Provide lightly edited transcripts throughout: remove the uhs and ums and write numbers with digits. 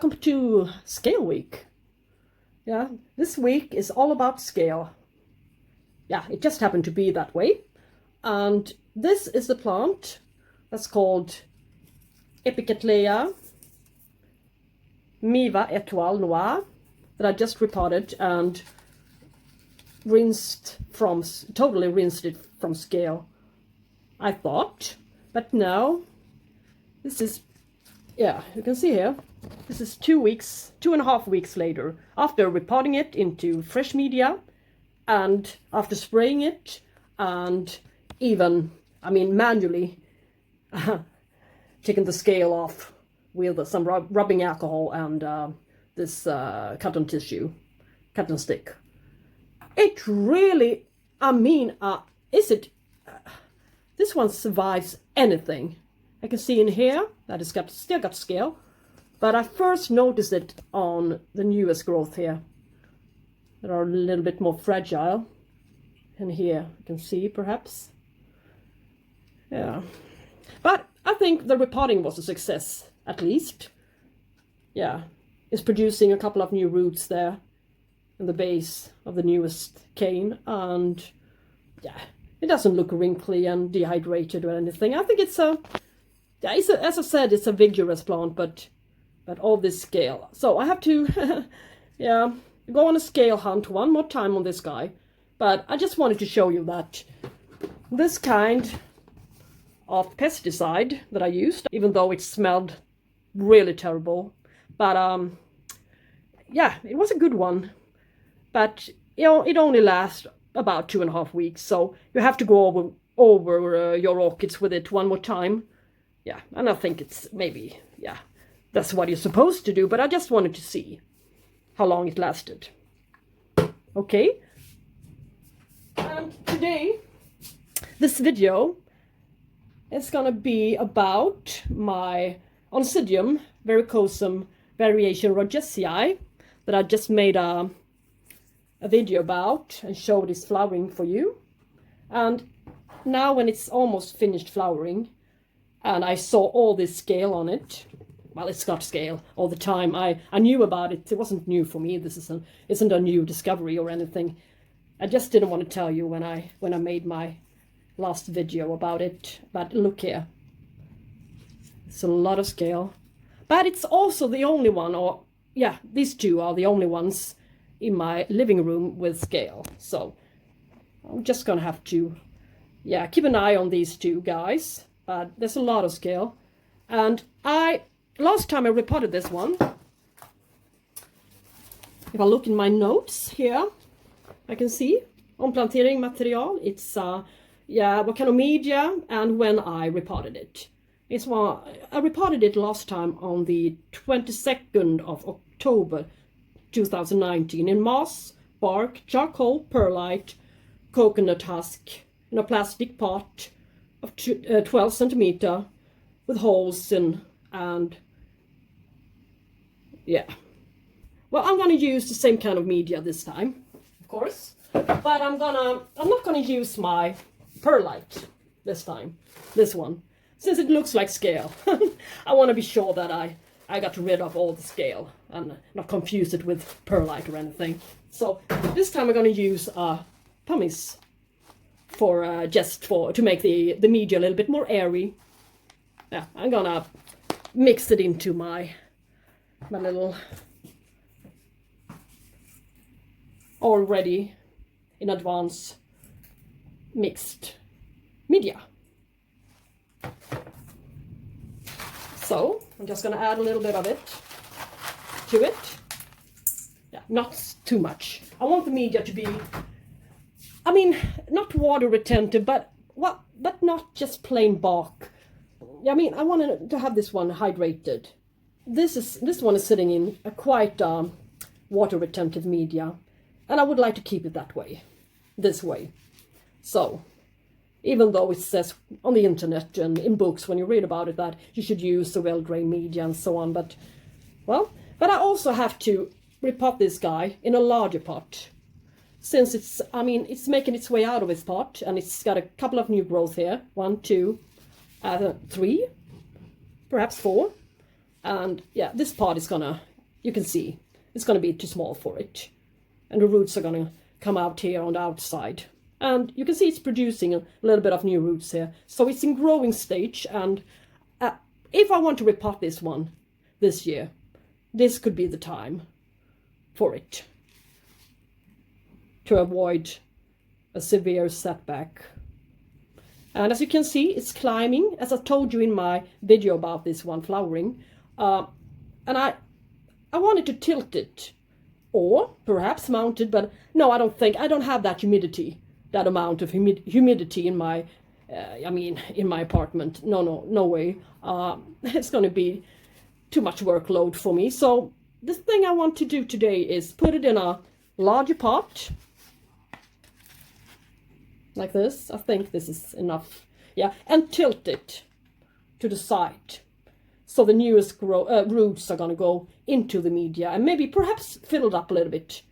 welcome to Scale Week. Yeah, this week is all about scale. Yeah, it just happened to be that way. And this is the plant that's called Epicattleya Miva Etoile Noir that I just repotted and totally rinsed it from scale, I thought. But now, this is, yeah, you can see here, this is 2.5 weeks later, after repotting it into fresh media and after spraying it and even, manually taking the scale off with some rubbing alcohol and this cotton tissue, cotton stick. It really, this one survives anything. I can see in here that it's still got scale, but I first noticed it on the newest growth here that are a little bit more fragile. And here you can see perhaps. Yeah. But I think the repotting was a success, at least. Yeah. It's producing a couple of new roots there in the base of the newest cane, and yeah, it doesn't look wrinkly and dehydrated or anything. I think as I said, it's a vigorous plant, but all this scale. So I have to yeah, go on a scale hunt one more time on this guy. But I just wanted to show you that this kind of pesticide that I used, even though it smelled really terrible, but yeah, it was a good one. But it only lasts about 2.5 weeks, so you have to go over your orchids with it one more time. Yeah, and I think it's maybe, yeah, that's what you're supposed to do, but I just wanted to see how long it lasted. Okay. And today, this video is gonna be about my Oncidium Varicosum variation rogersii that I just made a video about and showed its flowering for you. And now when it's almost finished flowering and I saw all this scale on it, well, it's got scale all the time. I knew about it. It wasn't new for me. This isn't a new discovery or anything. I just didn't want to tell you when I made my last video about it. But look here. It's a lot of scale. But it's also the only one, or yeah, these two are the only ones in my living room with scale. So I'm just gonna have to, yeah, keep an eye on these two guys. But there's a lot of scale. And last time I repotted this one, if I look in my notes here, I can see omplantering material. It's yeah, what kind of media and when I repotted it. I repotted it last time on the 22nd of October 2019 in moss, bark, charcoal, perlite, coconut husk in a plastic pot of 12 centimeter with holes in, and yeah. Well, I'm gonna use the same kind of media this time, of course, but I'm not gonna use my perlite this time, this one, since it looks like scale. I want to be sure that I got rid of all the scale and not confuse it with perlite or anything. So this time I'm going to use pumice for to make the media a little bit more airy. Yeah, I'm gonna mix it into my little already in advance mixed media. So I'm just going to add a little bit of it to it. Yeah, not too much. I want the media to be, not water retentive, but not just plain bark. I want to have this one hydrated. This one is sitting in a quite water retentive media, and I would like to keep it that way, this way. So, even though it says on the internet and in books when you read about it that you should use the well-drained media and so on, but I also have to repot this guy in a larger pot, since it's making its way out of its pot and it's got a couple of new growth here, 1, 2, 3, perhaps 4, and yeah, this pot is gonna you can see it's going to be too small for it. And the roots are going to come out here on the outside. And you can see it's producing a little bit of new roots here. So it's in growing stage. And if I want to repot this one this year, this could be the time for it, to avoid a severe setback. And as you can see, it's climbing, as I told you in my video about this one flowering. And I wanted to tilt it, or perhaps mount it, but no, I don't have that humidity, that amount of humidity in my, in my apartment. No way. It's going to be too much workload for me. So the thing I want to do today is put it in a larger pot, like this. I think this is enough. Yeah, and tilt it to the side. So the newest roots are going to go into the media, and maybe perhaps fill it up a little bit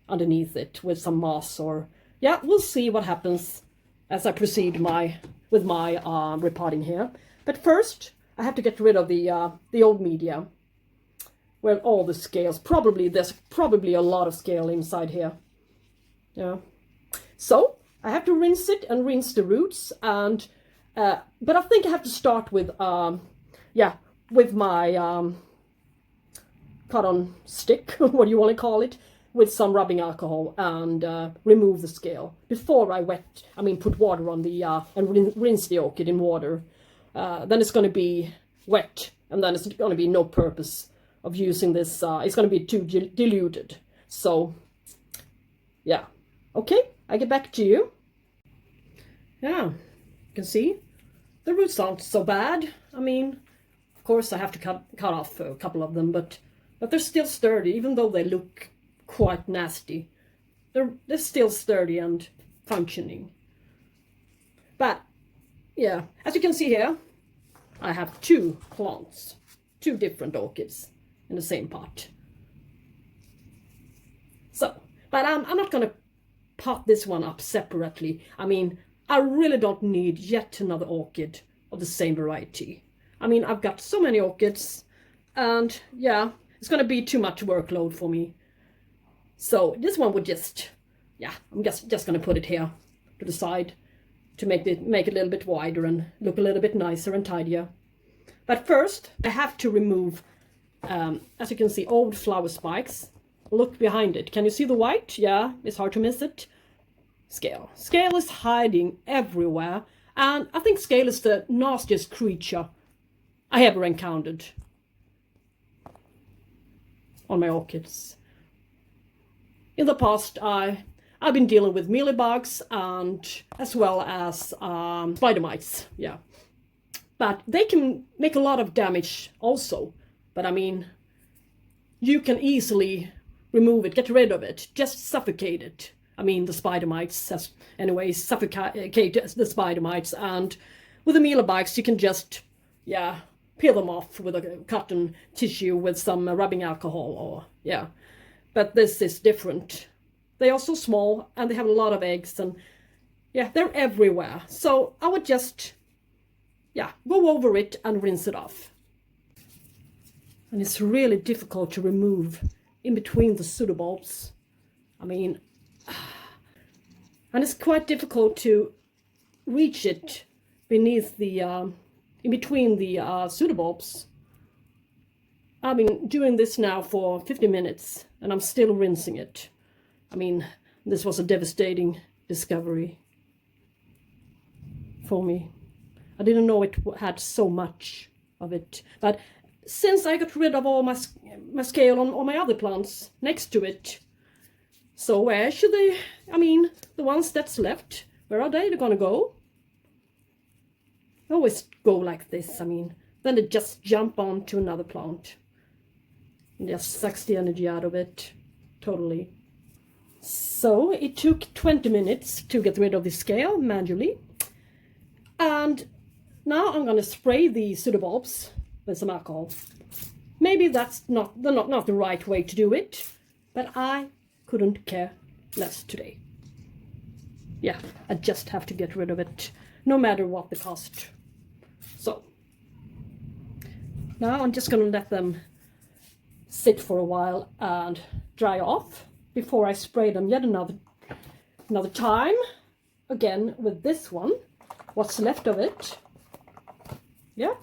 underneath it with some moss, or yeah, we'll see what happens as I proceed with my repotting here. But first, I have to get rid of the old media. Well, all the scales. There's probably a lot of scale inside here. Yeah. So I have to rinse it and rinse the roots, and but I think I have to start with with my cotton stick, what do you want to call it, with some rubbing alcohol, and remove the scale before I put water on the and rinse the orchid in water. Then it's going to be wet, and then it's going to be no purpose of using this. It's going to be too diluted. So yeah, okay, I get back to you. Yeah, you can see the roots aren't so bad. I mean, of course I have to cut off a couple of them, but they're still sturdy, even though they look quite nasty. They're still sturdy and functioning. But yeah, as you can see here, I have two plants, two different orchids in the same pot. So, but I'm not going to pot this one up separately. I mean, I really don't need yet another orchid of the same variety. I mean, I've got so many orchids, and yeah, it's going to be too much workload for me. So this one would just, yeah, I'm just going to put it here to the side to make it a little bit wider and look a little bit nicer and tidier. But first, I have to remove, as you can see, old flower spikes. Look behind it. Can you see the white? Yeah, it's hard to miss it. Scale. Scale is hiding everywhere, and I think scale is the nastiest creature I ever encountered on my orchids. In the past, I've been dealing with mealybugs and as well as spider mites. Yeah, but they can make a lot of damage also. But I mean, you can easily remove it, get rid of it, just suffocate it. I mean, the spider mites, anyway, suffocate the spider mites, and with the mealybugs, you can just, yeah, peel them off with a cotton tissue with some rubbing alcohol, or yeah. But this is different. They are so small, and they have a lot of eggs, and yeah, they're everywhere. So I would just, yeah, go over it and rinse it off. And it's really difficult to remove in between the pseudobulbs. I mean, and it's quite difficult to reach it beneath the, in between the pseudobulbs. I've been doing this now for 50 minutes, and I'm still rinsing it. I mean, this was a devastating discovery for me. I didn't know it had so much of it. But since I got rid of all my scale on all my other plants next to it, so where should they, I mean, the ones that's left, where are they? They're gonna go? They always go like this, I mean. Then they just jump on to another plant. And just sucks the energy out of it, totally. So it took 20 minutes to get rid of the scale manually. And now I'm gonna spray the pseudobulbs with some alcohol. Maybe that's not the right way to do it, but I couldn't care less today. Yeah, I just have to get rid of it, no matter what the cost. So now I'm just gonna let them sit for a while and dry off before I spray them yet another time, again with this one, what's left of it. Yeah.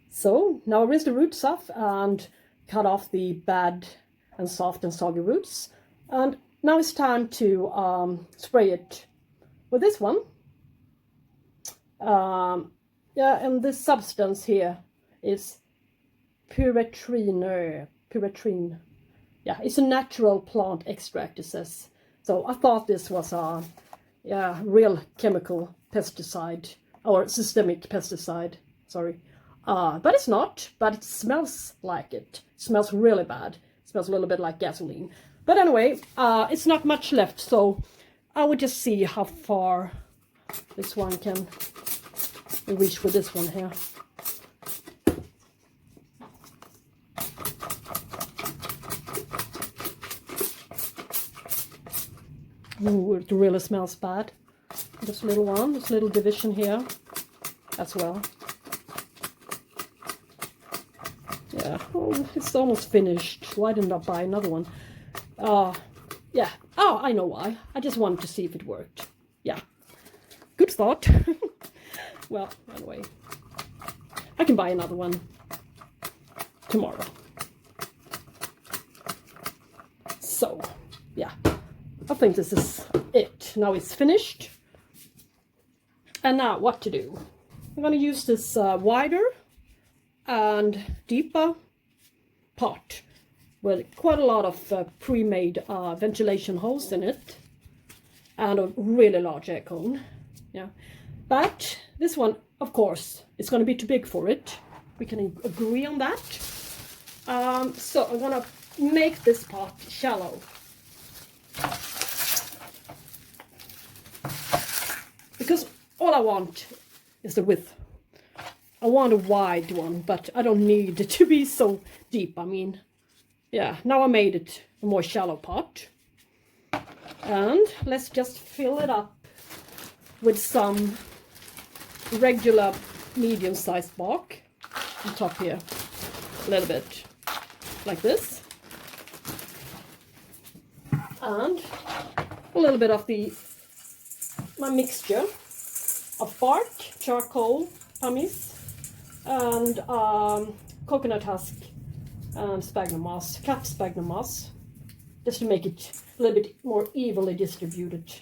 So now I rinse the roots off and cut off the bad and soft and soggy roots, and now it's time to spray it with this one. Yeah, and this substance here is pyretrine. Yeah, it's a natural plant extract, it says. So I thought this was a real chemical pesticide, or systemic pesticide, sorry. But it's not, but it smells like it. It smells really bad. It smells a little bit like gasoline. But anyway, it's not much left, so I would just see how far this one can reach with this one here. Ooh, it really smells bad. This little one, this little division here as well. Yeah, oh, it's almost finished. Why didn't I buy another one? Yeah. Oh, I know why. I just wanted to see if it worked. Yeah. Good thought. Well, anyway. I can buy another one tomorrow. So, yeah. I think this is it. Now it's finished. And now what to do? I'm going to use this wider and deeper pot with quite a lot of pre-made ventilation holes in it and a really large air cone. Yeah, but this one, of course, is going to be too big for it. We can agree on that. So I'm going to make this pot shallow. Because all I want is the width. I want a wide one, but I don't need it to be so deep. I mean, yeah, now I made it a more shallow pot. And let's just fill it up with some regular medium-sized bark on top here. A little bit like this. And a little bit of my mixture of bark, charcoal, pumice, and coconut husk and sphagnum moss, cut sphagnum moss, just to make it a little bit more evenly distributed,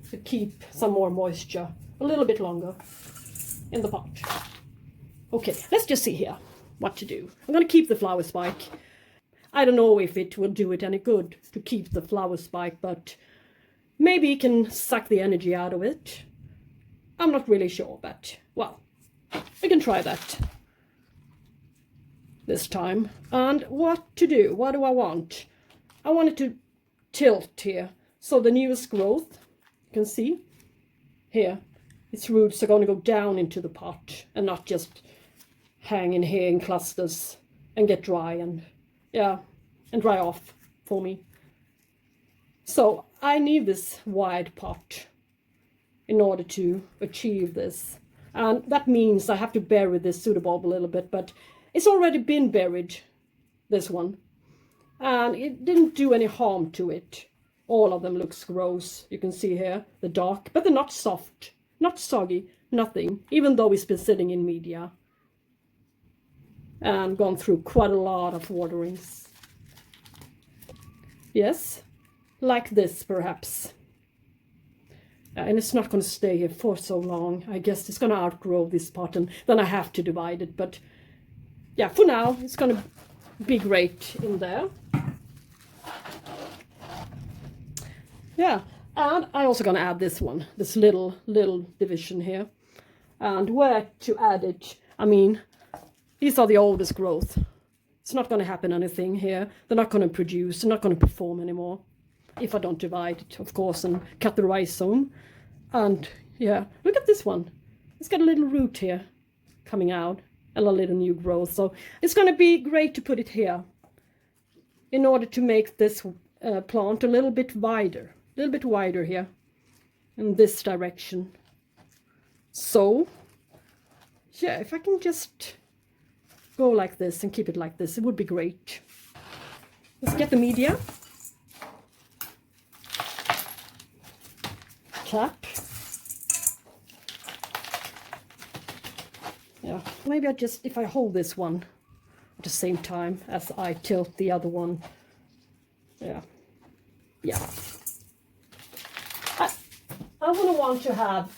to keep some more moisture a little bit longer in the pot. Okay, let's just see here what to do. I'm going to keep the flower spike. I don't know if it will do it any good to keep the flower spike, but maybe you can suck the energy out of it. I'm not really sure, but, well, we can try that this time. And what to do? What do I want? I want it to tilt here. So the newest growth, you can see here, its roots are going to go down into the pot and not just hang in here in clusters and get dry and, yeah, and dry off for me. So I need this wide pot in order to achieve this. And that means I have to bury this pseudobulb a little bit, but it's already been buried, this one. And it didn't do any harm to it. All of them looks gross. You can see here, the dark, but they're not soft, not soggy, nothing, even though it's been sitting in media and gone through quite a lot of waterings. Yes, like this perhaps. And it's not going to stay here for so long. I guess it's going to outgrow this pot and then I have to divide it. But yeah, for now, it's going to be great in there. Yeah, and I'm also going to add this one, this little division here. And where to add it, I mean, these are the oldest growth. It's not going to happen anything here. They're not going to produce, they're not going to perform anymore. If I don't divide it, of course, and cut the rhizome. And yeah, look at this one. It's got a little root here coming out and a little new growth. So it's going to be great to put it here in order to make this plant a little bit wider here in this direction. So yeah, if I can just go like this and keep it like this. It would be great. Let's get the media. Tap. Yeah, maybe I just, if I hold this one at the same time as I tilt the other one. Yeah. Yeah. I wouldn't want to have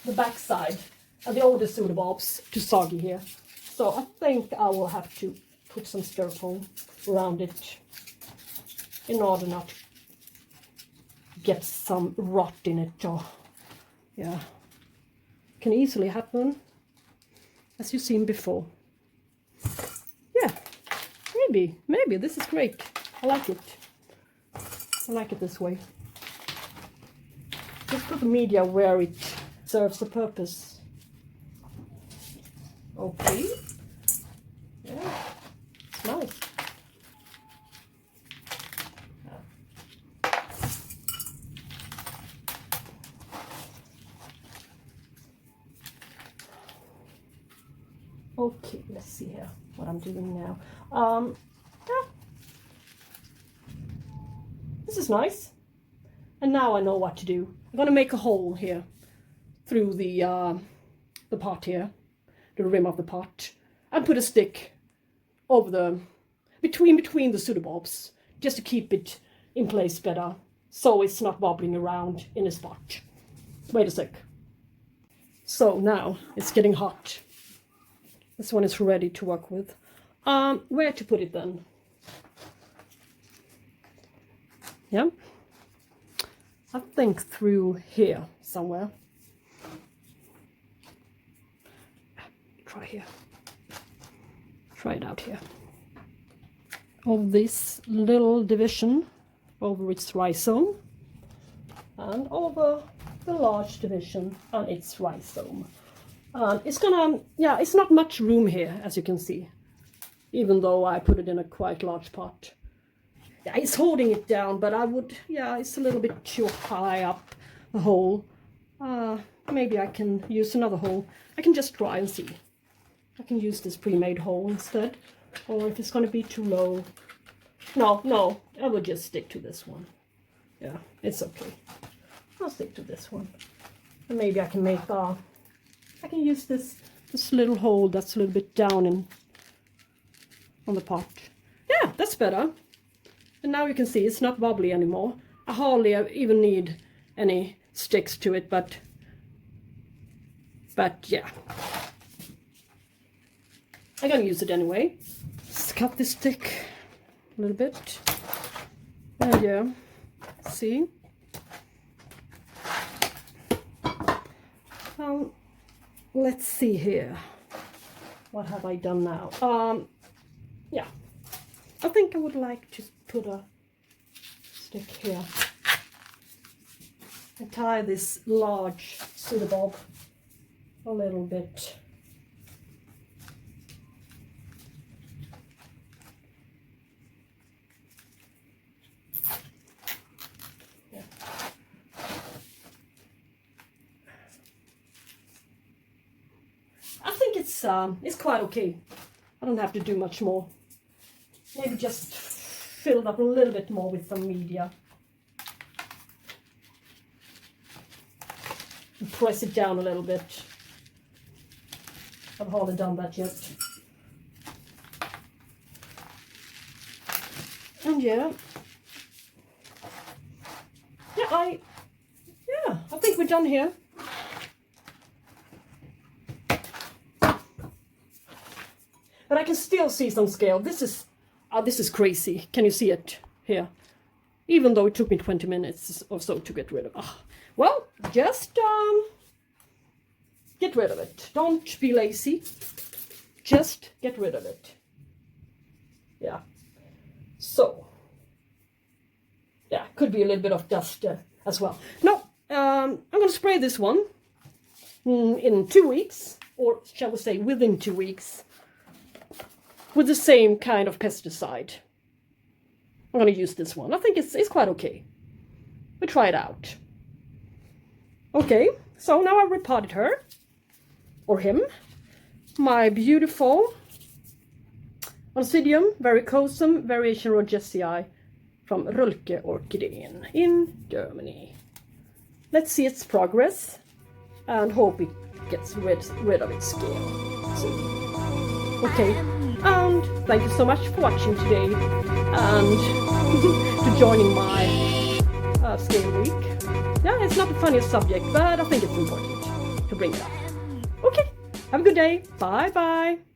the backside and the older pseudobulbs too soggy here. So I think I will have to put some styrofoam around it in order not to get some rot in it. Or, yeah, can easily happen, as you've seen before. Yeah, maybe this is great. I like it. I like it this way. Just put the media where it serves the purpose. Okay. Yeah, it's nice. Okay, let's see here what I'm doing now. Yeah. This is nice. And now I know what to do. I'm going to make a hole here through the pot here, the rim of the pot, and put a stick over the between the pseudobulbs, just to keep it in place better, so it's not wobbling around in a spot. Wait a sec. So now it's getting hot. This one is ready to work with. Where to put it then? Yeah. I think through here somewhere. Try here. Try it out here. Of this little division over its rhizome, and over the large division on its rhizome. It's gonna, yeah, it's not much room here, as you can see, even though I put it in a quite large pot. Yeah, it's holding it down, but I would, yeah, it's a little bit too high up the hole. Maybe I can use another hole. I can just try and see. I can use this pre-made hole instead, or if it's going to be too low. No, I will just stick to this one. Yeah, it's okay. I'll stick to this one. And maybe I can make, I can use this little hole that's a little bit down on the pot. Yeah, that's better. And now you can see it's not wobbly anymore. I hardly even need any sticks to it, but yeah. I'm gonna use it anyway. Let's cut this stick a little bit. And yeah, see? Let's see here. What have I done now? Yeah. I think I would like to put a stick here and tie this large pseudobulb a little bit. Yeah. I think it's quite okay. I don't have to do much more. Maybe just fill it up a little bit more with some media. And press it down a little bit. I've hardly done that yet. And yeah. I think we're done here. But I can still see some scale. This is crazy. Can you see it here? Even though it took me 20 minutes or so to get rid of it. Well, just get rid of it. Don't be lazy. Just get rid of it. Yeah. So, yeah, could be a little bit of dust as well. No, I'm going to spray this one in 2 weeks, or shall we say within 2 weeks, with the same kind of pesticide. I'm going to use this one. I think it's quite okay. We try it out. Okay, so now I've repotted her, or him, my beautiful Oncidium Varicosum variation rogersii from Repotting Orchid in Germany. Let's see its progress and hope it gets rid of its scale soon. Okay, and thank you so much for watching today and to joining my scale week. Yeah, it's not the funniest subject, but I think it's important to bring it up. Okay, have a good day. Bye bye.